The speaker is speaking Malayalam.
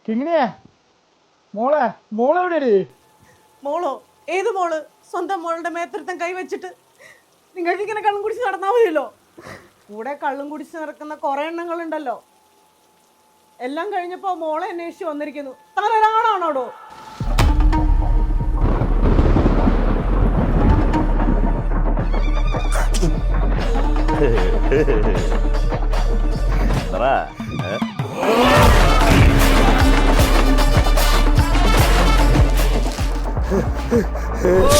കിങ്ങിണിയെ മോളെ മോളെവിടെയടി? മോളോ? ഏത് മോള്? സ്വന്തം മോളുടെ മേത്തൃത്വം കൈവച്ചിട്ട് നിങ്ങൾക്ക് ഇങ്ങനെ കള്ളും കുടിച്ച് നടന്നാൽ മതിയല്ലോ. കൂടെ കള്ളും കുടിച്ച് നടക്കുന്ന കുറെ എണ്ണങ്ങളുണ്ടല്ലോ. എല്ലാം കഴിഞ്ഞപ്പോ മോളെ അന്വേഷിച്ച് വന്നിരിക്കുന്നു. താൻ ഒരാളാണോടോ? Huh?